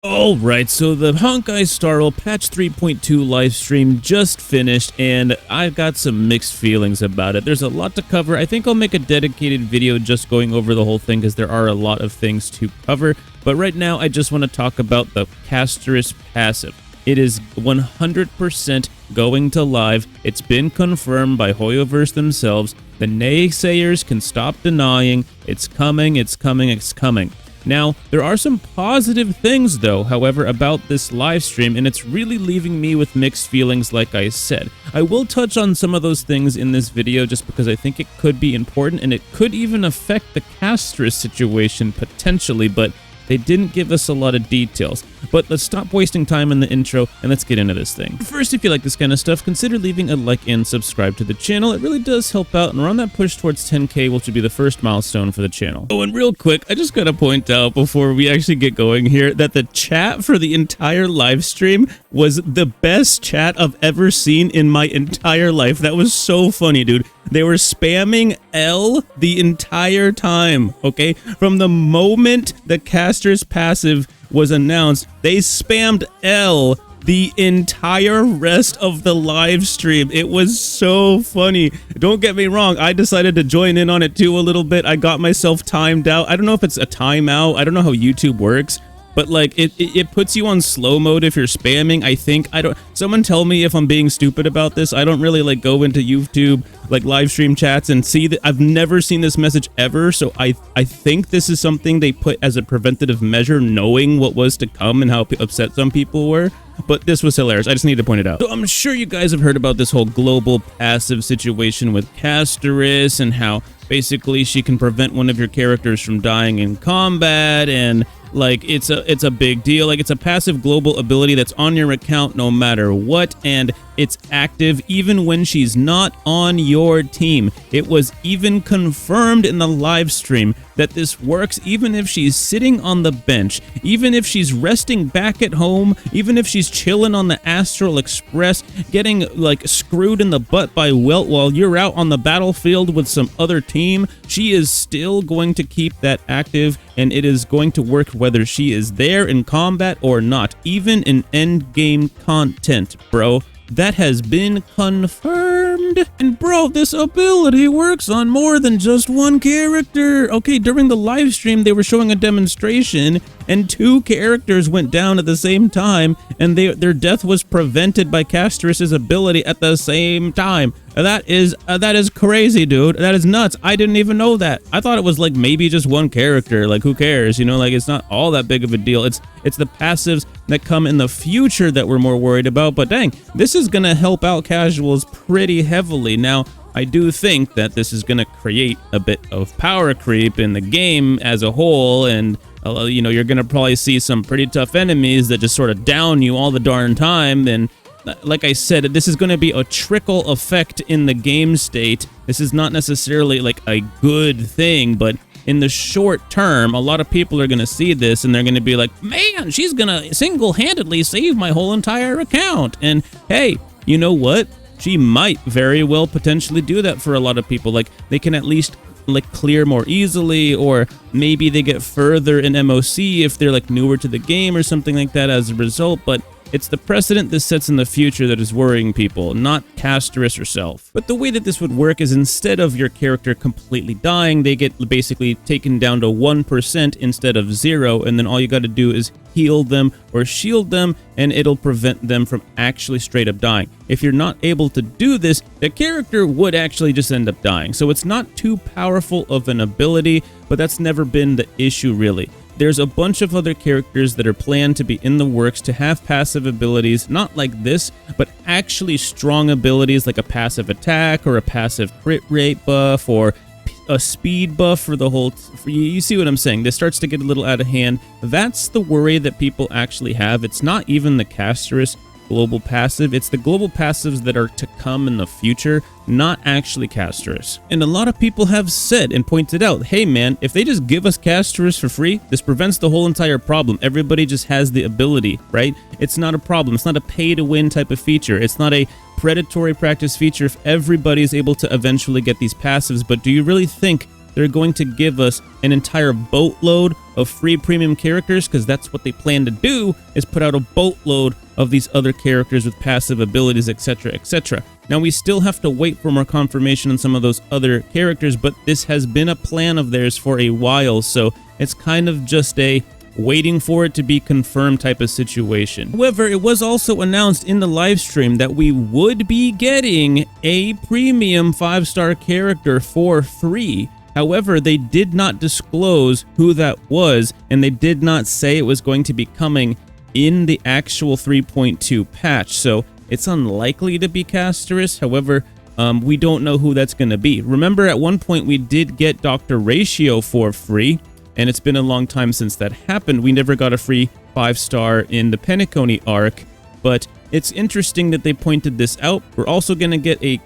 Alright, so the Honkai Star Rail patch 3.2 livestream just finished, and I've got some mixed feelings about it. There's a lot to cover. I think I'll make a dedicated video just going over the whole thing because there are a lot of things to cover. But right now, I just want to talk about the Castorice passive. It is 100% going to live. It's been confirmed by Hoyoverse themselves. The naysayers can stop denying. It's coming, it's coming, it's coming. Now, there are some positive things, though, however, about this live stream, and it's really leaving me with mixed feelings, like I said. I will touch on some of those things in this video just because I think it could be important, and it could even affect the Castorice situation, potentially, but they didn't give us a lot of details. But let's stop wasting time in the intro and let's get into this thing. First, if you like this kind of stuff, consider leaving a like and subscribe to the channel. It really does help out, and we're on that push towards 10K, which would be the first milestone for the channel. Oh, and real quick, I just gotta point out before we actually get going here that the chat for the entire live stream was the best chat I've ever seen in my entire life. That was so funny, dude. They were spamming L the entire time, okay? From the moment the Castorice passive was announced, they spammed L the entire rest of the live stream. It was so funny. Don't get me wrong, I decided to join in on it too a little bit. I got myself timed out. I don't know if it's a timeout. I don't know how YouTube works. But like it puts you on slow mode if you're spamming. I think someone tell me if I'm being stupid about this. I don't really like go into YouTube like live stream chats and see that. I've never seen this message ever, so I think this is something they put as a preventative measure, knowing what was to come and how upset some people were. But this was hilarious. I just need to point it out. So I'm sure you guys have heard about this whole global passive situation with Castorice and how basically she can prevent one of your characters from dying in combat, and like it's a big deal. Like, it's a passive global ability that's on your account no matter what, and it's active even when she's not on your team. It was even confirmed in the live stream that this works even if she's sitting on the bench, even if she's resting back at home, even if she's chilling on the Astral Express, getting like screwed in the butt by Welt while you're out on the battlefield with some other team. She is still going to keep that active, and it is going to work whether she is there in combat or not, even in end game content, bro. That has been confirmed. And bro, this ability works on more than just one character. Okay, during the live stream, they were showing a demonstration and 2 characters went down at the same time, and their death was prevented by Castorice's ability at the same time. That is crazy, dude. That is nuts. I didn't even know that. I thought it was like maybe just one character. Like, who cares? You know, like, it's not all that big of a deal. It's the passives that come in the future that we're more worried about. But dang, this is gonna help out casuals pretty heavily. Now, I do think that this is gonna create a bit of power creep in the game as a whole, and you know, you're gonna probably see some pretty tough enemies that just sort of down you all the darn time. And like I said, this is going to be a trickle effect in the game state. This is not necessarily like a good thing, but in the short term, a lot of people are going to see this and they're going to be like, man, she's going to single-handedly save my whole entire account. And hey, you know what? She might very well potentially do that for a lot of people. Like, they can at least like clear more easily, or maybe they get further in MOC if they're like newer to the game or something like that as a result. But it's the precedent this sets in the future that is worrying people, not Castorice herself. But the way that this would work is, instead of your character completely dying, they get basically taken down to 1% instead of 0, and then all you got to do is heal them or shield them, and it'll prevent them from actually straight up dying. If you're not able to do this, the character would actually just end up dying. So it's not too powerful of an ability, but that's never been the issue, really. There's a bunch of other characters that are planned to be in the works to have passive abilities, not like this, but actually strong abilities like a passive attack or a passive crit rate buff or a speed buff for the whole... You see what I'm saying? This starts to get a little out of hand. That's the worry that people actually have. It's not even the Castorice global passive. It's the global passives that are to come in the future, not actually Castorice. And a lot of people have said and pointed out, hey man, if they just give us Castorice for free, this prevents the whole entire problem. Everybody just has the ability, right? It's not a problem. It's not a pay-to-win type of feature. It's not a predatory practice feature if everybody is able to eventually get these passives. But do you really think they're going to give us an entire boatload of free premium characters, because that's what they plan to do, is put out a boatload of these other characters with passive abilities, etc., etc. Now, we still have to wait for more confirmation on some of those other characters, but this has been a plan of theirs for a while, so it's kind of just a waiting for it to be confirmed type of situation. However, it was also announced in the live stream that we would be getting a premium 5-star character for free. However, they did not disclose who that was, and they did not say it was going to be coming in the actual 3.2 patch, so it's unlikely to be Castorice. However, we don't know who that's going to be. Remember, at one point we did get Dr. Ratio for free, and it's been a long time since that happened. We never got a free 5-star in the Penacony arc, but it's interesting that they pointed this out. We're also going to get a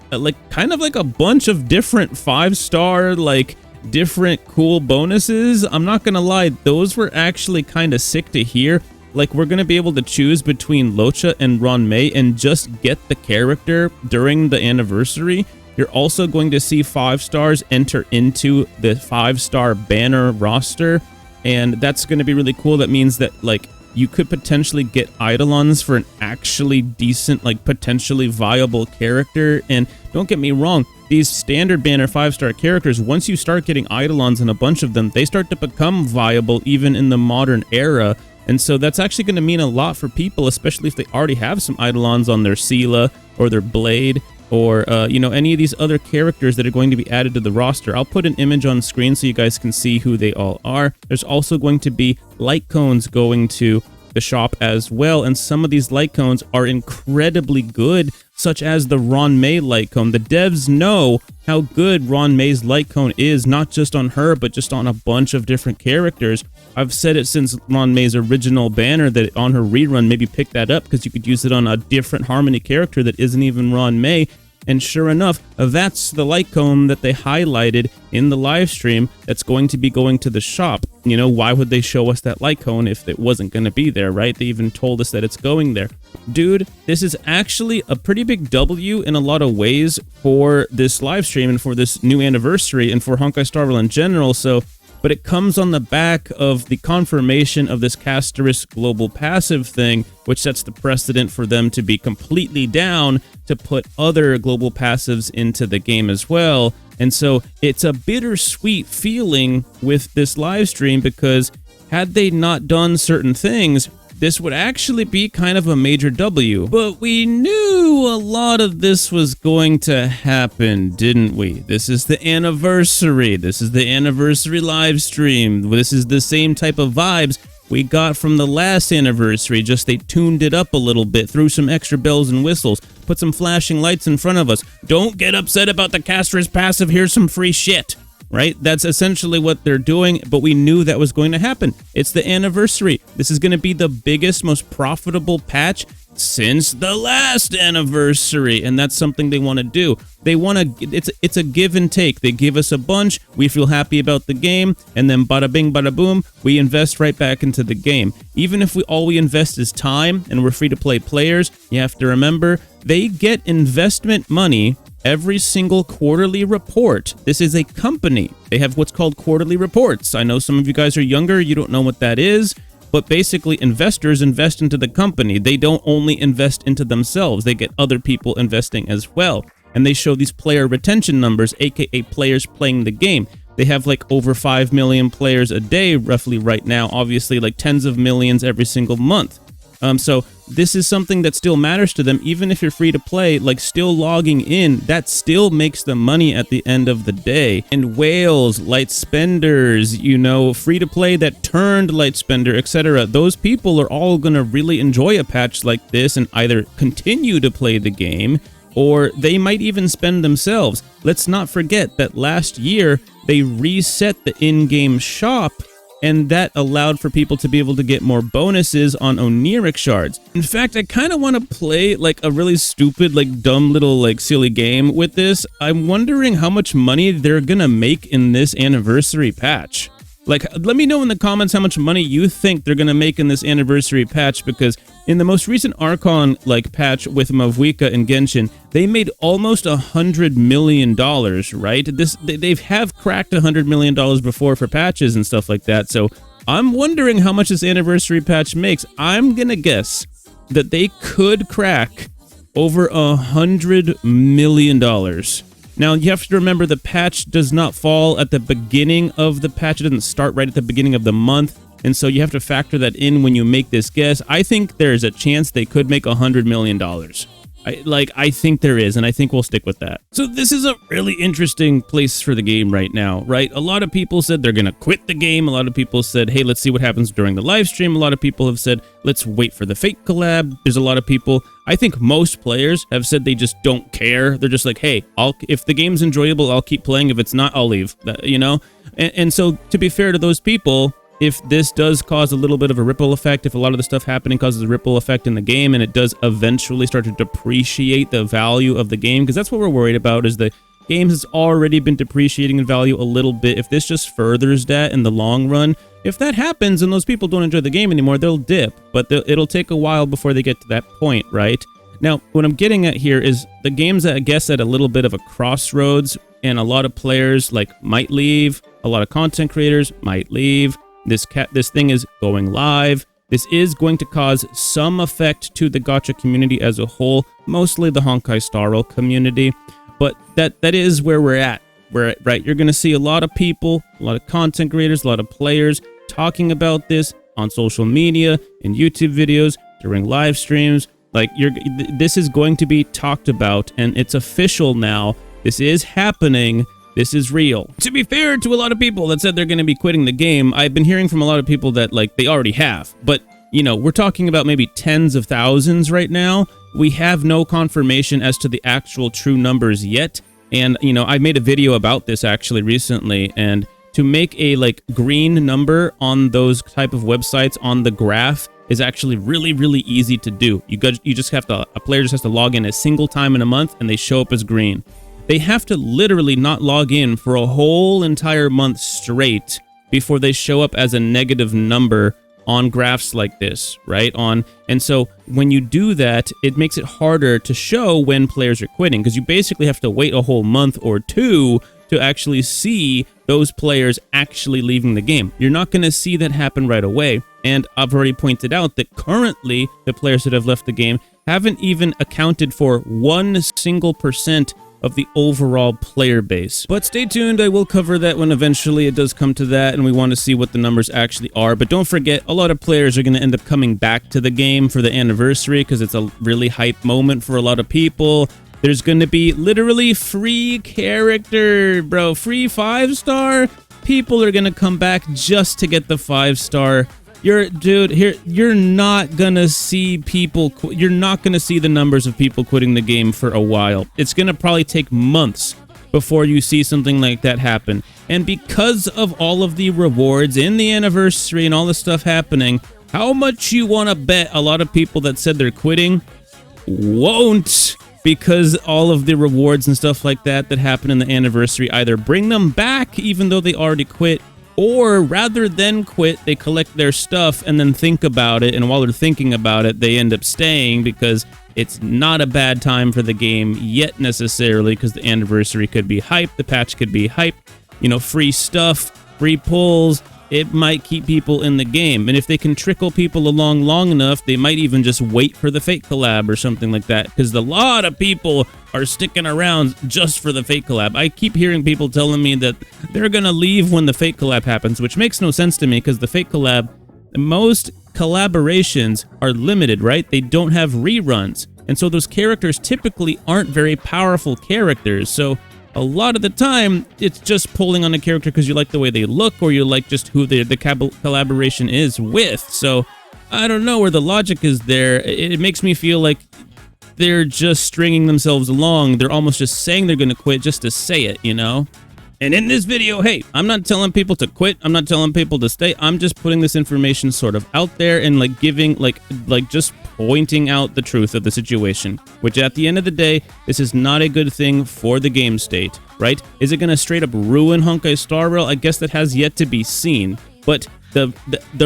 kind of like a bunch of different 5-star, like, different cool bonuses. I'm not going to lie, those were actually kind of sick to hear. Like, we're going to be able to choose between Locha and Ron May and just get the character during the anniversary. You're also going to see 5-stars enter into the 5-star banner roster, and that's going to be really cool. That means that, like, you could potentially get Eidolons for an actually decent, like, potentially viable character. And don't get me wrong, these standard banner 5-star characters, once you start getting Eidolons and a bunch of them, they start to become viable even in the modern era. And so that's actually going to mean a lot for people, especially if they already have some Eidolons on their Sela or their Blade, or, you know, any of these other characters that are going to be added to the roster. I'll put an image on screen so you guys can see who they all are. There's also going to be light cones going to the shop as well, and some of these light cones are incredibly good, such as the Ron May light cone. The devs know how good Ron May's light cone is, not just on her, but just on a bunch of different characters. I've said it since Ron May's original banner that on her rerun, maybe pick that up, because you could use it on a different Harmony character that isn't even Ron May. And sure enough, that's the light cone that they highlighted in the live stream that's going to be going to the shop. You know, why would they show us that light cone if it wasn't going to be there, right? They even told us that it's going there. Dude, this is actually a pretty big W in a lot of ways for this live stream and for this new anniversary and for Honkai Star Rail in general. But it comes on the back of the confirmation of this Castorice global passive thing, which sets the precedent for them to be completely down to put other global passives into the game as well. And so it's a bittersweet feeling with this live stream, because had they not done certain things, this would actually be kind of a major W. But we knew a lot of this was going to happen, didn't we? This is the anniversary. This is the anniversary live stream. This is the same type of vibes we got from the last anniversary, just they tuned it up a little bit, threw some extra bells and whistles, put some flashing lights in front of us. Don't get upset about the Castorice passive, here's some free shit. Right? That's essentially what they're doing, but we knew that was going to happen. It's the anniversary. This is going to be the biggest, most profitable patch since the last anniversary, and that's something they want to do. They want to, it's a give and take. They give us a bunch, we feel happy about the game, and then bada bing, bada boom, we invest right back into the game. Even if all we invest is time, and we're free-to-play players, you have to remember, they get investment money every single quarterly report. This is a company. They have what's called quarterly reports. I know some of you guys are younger, you don't know what that is, but basically investors invest into the company. They don't only invest into themselves, they get other people investing as well. And they show these player retention numbers, aka players playing the game. They have like over 5 million players a day roughly right now, obviously like tens of millions every single month. So this is something that still matters to them, even if you're free to play, like still logging in, that still makes them money at the end of the day. And whales, light spenders, you know, free to play that turned light spender, etc. Those people are all going to really enjoy a patch like this and either continue to play the game, or they might even spend themselves. Let's not forget that last year they reset the in-game shop, and that allowed for people to be able to get more bonuses on Oniric shards. In fact, I kind of want to play like a really stupid, like dumb little like silly game with this. I'm wondering how much money they're gonna make in this anniversary patch. Like, let me know in the comments how much money you think they're going to make in this anniversary patch, because in the most recent Archon, like, patch with Mavuika and Genshin, they made almost $100 million, right? They have cracked $100 million before for patches and stuff like that, so I'm wondering how much this anniversary patch makes. I'm going to guess that they could crack over $100 million. Now, you have to remember the patch does not fall at the beginning of the patch. It doesn't start right at the beginning of the month. And so you have to factor that in when you make this guess. I think there's a chance they could make $100 million. I think there is, and I think we'll stick with that. So this is a really interesting place for the game right now, right? A lot of people said they're going to quit the game. A lot of people said, hey, let's see what happens during the live stream. A lot of people have said, let's wait for the fake collab. There's a lot of people, I think most players have said they just don't care. They're just like, hey, if the game's enjoyable, I'll keep playing. If it's not, I'll leave, you know? And so to be fair to those people, if this does cause a little bit of a ripple effect, if a lot of the stuff happening causes a ripple effect in the game, and it does eventually start to depreciate the value of the game, because that's what we're worried about, is the game has already been depreciating in value a little bit. If this just furthers that in the long run, if that happens and those people don't enjoy the game anymore, they'll dip, but it'll take a while before they get to that point, right? Now, what I'm getting at here is the game's, I guess, at a little bit of a crossroads, and a lot of players might leave, a lot of content creators might leave. This thing is going live. This is going to cause some effect to the gacha community as a whole, mostly the Honkai Star Rail community, but that is where we're at. Right? You're going to see a lot of people, a lot of content creators, a lot of players talking about this on social media, in YouTube videos, during live streams. This is going to be talked about, and it's official now. This is happening. This is real. To be fair to a lot of people that said they're going to be quitting the game, I've been hearing from a lot of people that, they already have. But, we're talking about maybe tens of thousands right now. We have no confirmation as to the actual true numbers yet. And, I made a video about this actually recently. And to make a, green number on those type of websites on the graph is actually really, really easy to do. A player just has to log in a single time in a month, and they show up as green. They have to literally not log in for a whole entire month straight before they show up as a negative number on graphs like this, right? And so when you do that, it makes it harder to show when players are quitting, because you basically have to wait a whole month or two to actually see those players actually leaving the game. You're not going to see that happen right away. And I've already pointed out that currently the players that have left the game haven't even accounted for 1% of the overall player base. But stay tuned, I will cover that when eventually it does come to that, and we want to see what the numbers actually are. But don't forget, a lot of players are going to end up coming back to the game for the anniversary, because it's a really hype moment for a lot of people. There's going to be literally free character, bro, free 5-star. People are going to come back just to get the 5-star. You're not gonna see people. You're not gonna see the numbers of people quitting the game for a while. It's gonna probably take months before you see something like that happen. And because of all of the rewards in the anniversary and all this stuff happening, how much you want to bet a lot of people that said they're quitting won't, because all of the rewards and stuff like that happen in the anniversary either bring them back even though they already quit, or rather than quit, they collect their stuff and then think about it, and while they're thinking about it, they end up staying, because it's not a bad time for the game yet necessarily, because the anniversary could be hype, the patch could be hype, free stuff, free pulls. It might keep people in the game, and if they can trickle people along long enough, they might even just wait for the fake collab or something like that, because a lot of people are sticking around just for the fake collab. I keep hearing people telling me that they're gonna leave when the fake collab happens, which makes no sense to me, because the fake collab, most collaborations are limited, right? They don't have reruns, and so those characters typically aren't very powerful characters, so a lot of the time, it's just pulling on a character because you like the way they look, or you like just who the collaboration is with. So I don't know where the logic is there. It makes me feel like they're just stringing themselves along. They're almost just saying they're going to quit just to say it, And in this video, hey, I'm not telling people to quit. I'm not telling people to stay. I'm just putting this information sort of out there and like giving, like just pointing out the truth of the situation, which at the end of the day, this is not a good thing for the game state, right? Is it going to straight up ruin Honkai Star Rail? I guess that has yet to be seen, but the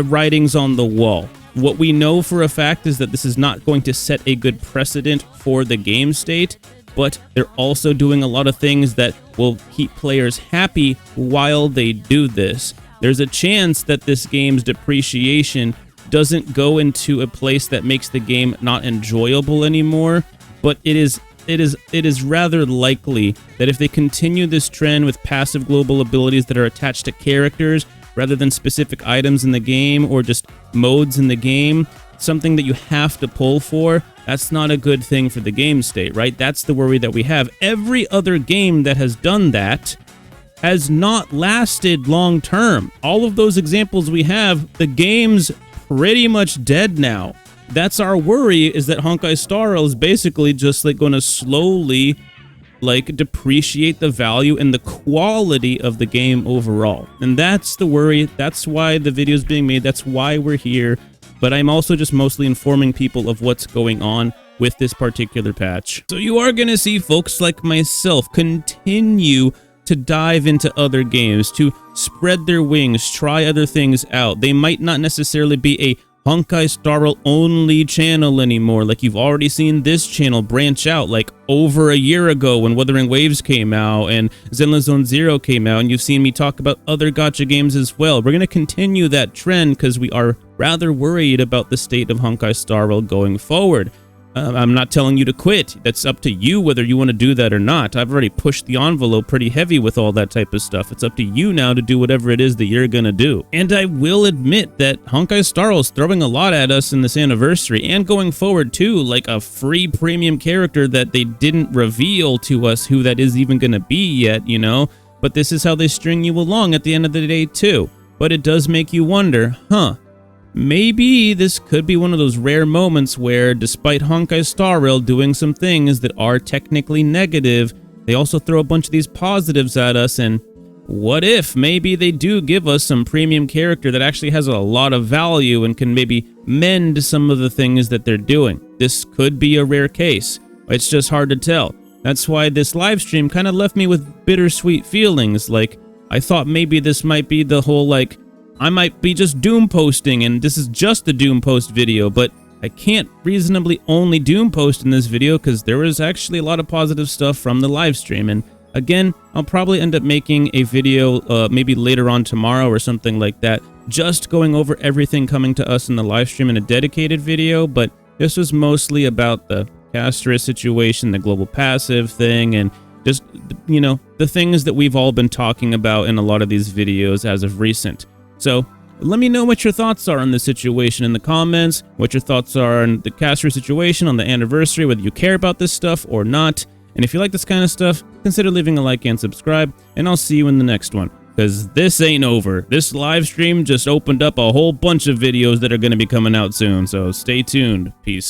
writing's on the wall. What we know for a fact is that this is not going to set a good precedent for the game state, but they're also doing a lot of things that will keep players happy while they do this. There's a chance that this game's depreciation doesn't go into a place that makes the game not enjoyable anymore, but it is rather likely that if they continue this trend with passive global abilities that are attached to characters rather than specific items in the game or just modes in the game, something that you have to pull for, that's not a good thing for the game state, right? That's the worry that we have. Every other game that has done that has not lasted long term. All of those examples we have, the game's pretty much dead now. That's our worry, is that Honkai Star Rail is basically just like going to slowly like depreciate the value and the quality of the game overall. And that's the worry. That's why the video is being made. That's why we're here. But I'm also just mostly informing people of what's going on with this particular patch. So you are going to see folks like myself continue to dive into other games, to spread their wings, try other things out. They might not necessarily be a Honkai Star Rail only channel anymore, like you've already seen this channel branch out like over a year ago when Wuthering Waves came out and Zenless Zone Zero came out, and you've seen me talk about other gacha games as well. We're going to continue that trend because we are rather worried about the state of Honkai Star Rail going forward. I'm not telling you to quit. That's up to you whether you want to do that or not. I've already pushed the envelope pretty heavy with all that type of stuff. It's up to you now to do whatever it is that you're going to do. And I will admit that Honkai Star Rail is throwing a lot at us in this anniversary and going forward too, like a free premium character that they didn't reveal to us who that is even going to be yet, you know? But this is how they string you along at the end of the day too. But it does make you wonder, maybe this could be one of those rare moments where, despite Honkai Star Rail doing some things that are technically negative, they also throw a bunch of these positives at us, and what if maybe they do give us some premium character that actually has a lot of value and can maybe mend some of the things that they're doing? This could be a rare case. It's just hard to tell. That's why this live stream kind of left me with bittersweet feelings. Like, I thought maybe this might be the whole, like, I might be just doom posting and this is just the doom post video, but I can't reasonably only doom post in this video because there was actually a lot of positive stuff from the live stream. And again, I'll probably end up making a video maybe later on tomorrow or something like that, just going over everything coming to us in the live stream in a dedicated video. But this was mostly about the Castorice situation, the global passive thing, and just, you know, the things that we've all been talking about in a lot of these videos as of recent. So let me know what your thoughts are on this situation in the comments, what your thoughts are on the Castorice situation, on the anniversary, whether you care about this stuff or not. And if you like this kind of stuff, consider leaving a like and subscribe, and I'll see you in the next one. Because this ain't over. This live stream just opened up a whole bunch of videos that are going to be coming out soon, so stay tuned. Peace.